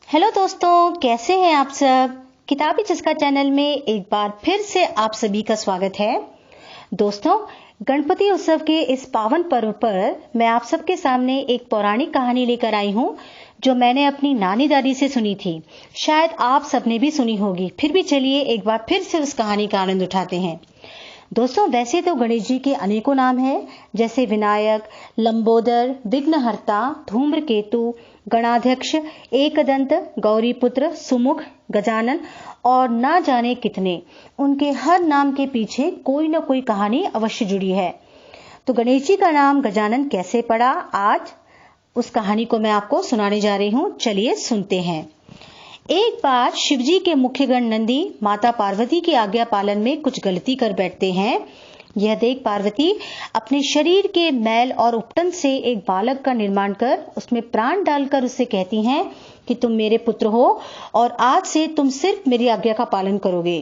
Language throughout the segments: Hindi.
हेलो दोस्तों, कैसे हैं आप सब। किताबी चस्का चैनल में एक बार फिर से आप सभी का स्वागत है। दोस्तों, गणपति उत्सव के इस पावन पर्व पर मैं आप सबके सामने एक पौराणिक कहानी लेकर आई हूं जो मैंने अपनी नानी दादी से सुनी थी। शायद आप सबने भी सुनी होगी, फिर भी चलिए एक बार फिर से उस कहानी का आनंद उठाते हैं। दोस्तों, वैसे तो गणेश जी के अनेकों नाम हैं, जैसे विनायक, लंबोदर, विघ्नहर्ता, धूम्रकेतु, गणाध्यक्ष, एकदंत, गौरीपुत्र, सुमुख, गजानन और ना जाने कितने। उनके हर नाम के पीछे कोई न कोई कहानी अवश्य जुड़ी है। तो गणेश जी का नाम गजानन कैसे पड़ा, आज उस कहानी को मैं आपको सुनाने जा रही हूँ। चलिए सुनते हैं। एक बार शिवजी के मुख्य गण नंदी माता पार्वती की आज्ञा पालन में कुछ गलती कर बैठते हैं। यह देख पार्वती अपने शरीर के मैल और उपटन से एक बालक का निर्माण कर उसमें प्राण डालकर उससे कहती हैं कि तुम मेरे पुत्र हो और आज से तुम सिर्फ मेरी आज्ञा का पालन करोगे।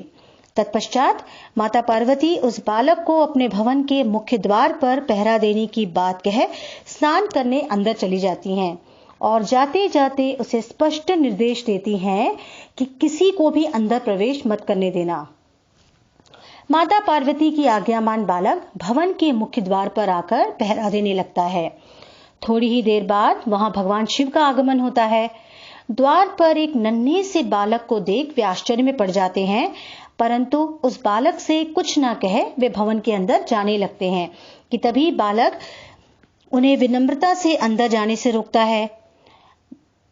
तत्पश्चात माता पार्वती उस बालक को अपने भवन के मुख्य द्वार पर पहरा देने की बात कह स्नान करने अंदर चली जाती हैं और जाते जाते उसे स्पष्ट निर्देश देती हैं कि किसी को भी अंदर प्रवेश मत करने देना। माता पार्वती की आज्ञामान बालक भवन के मुख्य द्वार पर आकर पहरा देने लगता है। थोड़ी ही देर बाद वहां भगवान शिव का आगमन होता है। द्वार पर एक नन्हे से बालक को देख वे आश्चर्य में पड़ जाते हैं, परंतु उस बालक से कुछ ना कहे वे भवन के अंदर जाने लगते हैं कि तभी बालक उन्हें विनम्रता से अंदर जाने से रोकता है।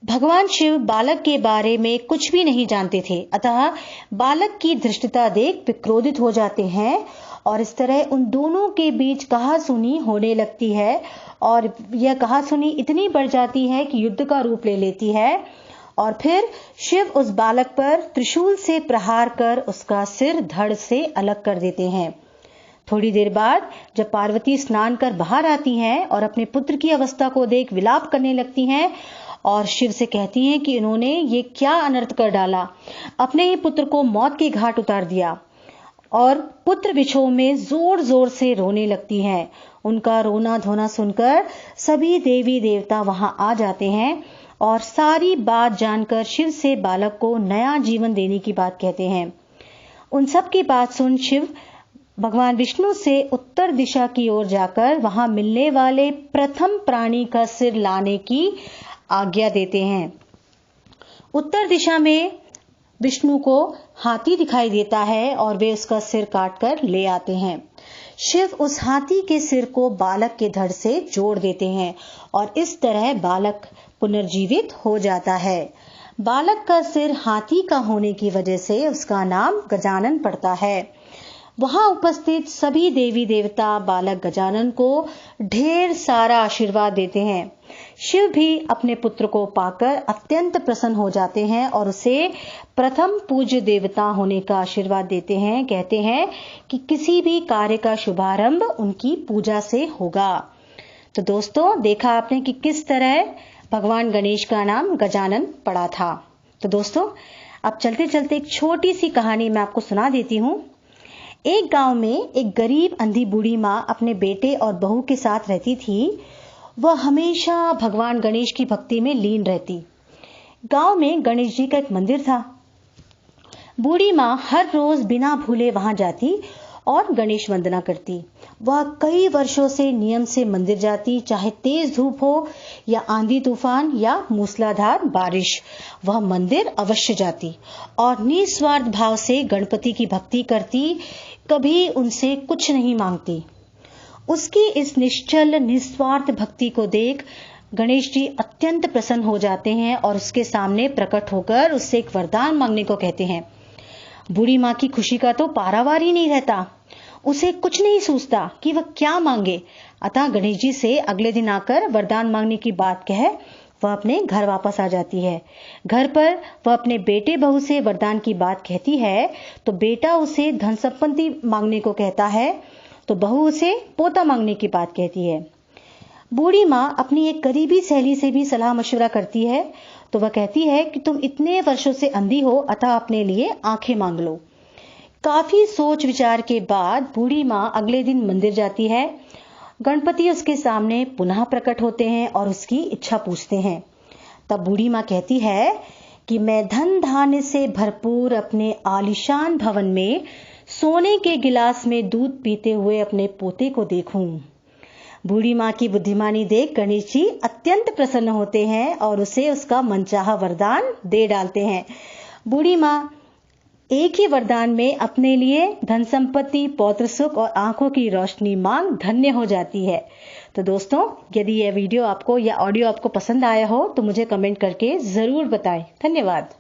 भगवान शिव बालक के बारे में कुछ भी नहीं जानते थे, अतः बालक की धृष्टता देख वे क्रोधित हो जाते हैं और इस तरह उन दोनों के बीच कहासुनी होने लगती है और यह कहासुनी इतनी बढ़ जाती है कि युद्ध का रूप ले लेती है। और फिर शिव उस बालक पर त्रिशूल से प्रहार कर उसका सिर धड़ से अलग कर देते हैं। थोड़ी देर बाद जब पार्वती स्नान कर बाहर आती हैं और अपने पुत्र की अवस्था को देख विलाप करने लगती हैं और शिव से कहती हैं कि इन्होंने ये क्या अनर्थ कर डाला, अपने ही पुत्र को मौत के घाट उतार दिया। और पुत्र विछोह में जोर जोर से रोने लगती हैं। उनका रोना धोना सुनकर सभी देवी देवता वहां आ जाते हैं और सारी बात जानकर शिव से बालक को नया जीवन देने की बात कहते हैं। उन सब की बात सुन शिव भगवान विष्णु से उत्तर दिशा की ओर जाकर वहां मिलने वाले प्रथम प्राणी का सिर लाने की आज्ञा देते हैं। उत्तर दिशा में विष्णु को हाथी दिखाई देता है और वे उसका सिर काटकर ले आते हैं। शिव उस हाथी के सिर को बालक के धड़ से जोड़ देते हैं और इस तरह बालक पुनर्जीवित हो जाता है। बालक का सिर हाथी का होने की वजह से उसका नाम गजानन पड़ता है। वहां उपस्थित सभी देवी देवता बालक गजानन को ढेर सारा आशीर्वाद देते हैं। शिव भी अपने पुत्र को पाकर अत्यंत प्रसन्न हो जाते हैं और उसे प्रथम पूज्य देवता होने का आशीर्वाद देते हैं। कहते हैं कि किसी भी कार्य का शुभारंभ उनकी पूजा से होगा। तो दोस्तों, देखा आपने कि किस तरह भगवान गणेश का नाम गजानन पड़ा था। तो दोस्तों, अब चलते चलते एक छोटी सी कहानी मैं आपको सुना देती हूँ। एक गांव में एक गरीब अंधी बूढ़ी माँ अपने बेटे और बहू के साथ रहती थी। वह हमेशा भगवान गणेश की भक्ति में लीन रहती। गांव में गणेश जी का एक मंदिर था। बूढ़ी माँ हर रोज बिना भूले वहां जाती और गणेश वंदना करती। वह कई वर्षों से नियम से मंदिर जाती, चाहे तेज धूप हो या आंधी तूफान या मूसलाधार बारिश, वह मंदिर अवश्य जाती और निस्वार्थ भाव से गणपति की भक्ति करती, कभी उनसे कुछ नहीं मांगती। उसकी इस निश्चल निस्वार्थ भक्ति को देख गणेश जी अत्यंत प्रसन्न हो जाते हैं और उसके सामने प्रकट होकर उससे एक वरदान मांगने को कहते हैं। बूढ़ी माँ की खुशी का तो पारावार ही नहीं रहता। उसे कुछ नहीं सूझता कि वह क्या मांगे, अतः गणेश जी से अगले दिन आकर वरदान मांगने की बात कह वह अपने घर वापस आ जाती है। घर पर वह अपने बेटे बहू से वरदान की बात कहती है तो बेटा उसे धन संपत्ति मांगने को कहता है, तो बहू उसे पोता मांगने की बात कहती है। बूढ़ी माँ अपनी एक करीबी सहेली से भी सलाह मशवरा करती है तो वह कहती है कि तुम इतने वर्षों से अंधी हो, अतः अपने लिए आंखें मांग लो। काफी सोच विचार के बाद बूढ़ी माँ अगले दिन मंदिर जाती है। गणपति उसके सामने पुनः प्रकट होते हैं और उसकी इच्छा पूछते हैं। तब बूढ़ी माँ कहती है कि मैं धन धान्य से भरपूर अपने आलीशान भवन में सोने के गिलास में दूध पीते हुए अपने पोते को देखूं। बूढ़ी माँ की बुद्धिमानी देख गणेश जी अत्यंत प्रसन्न होते हैं और उसे उसका मनचाहा वरदान दे डालते हैं। बूढ़ी माँ एक ही वरदान में अपने लिए धन संपत्ति, पौत्र सुख और आंखों की रोशनी मांग धन्य हो जाती है। तो दोस्तों, यदि यह वीडियो आपको या ऑडियो आपको पसंद आया हो तो मुझे कमेंट करके जरूर बताएं। धन्यवाद।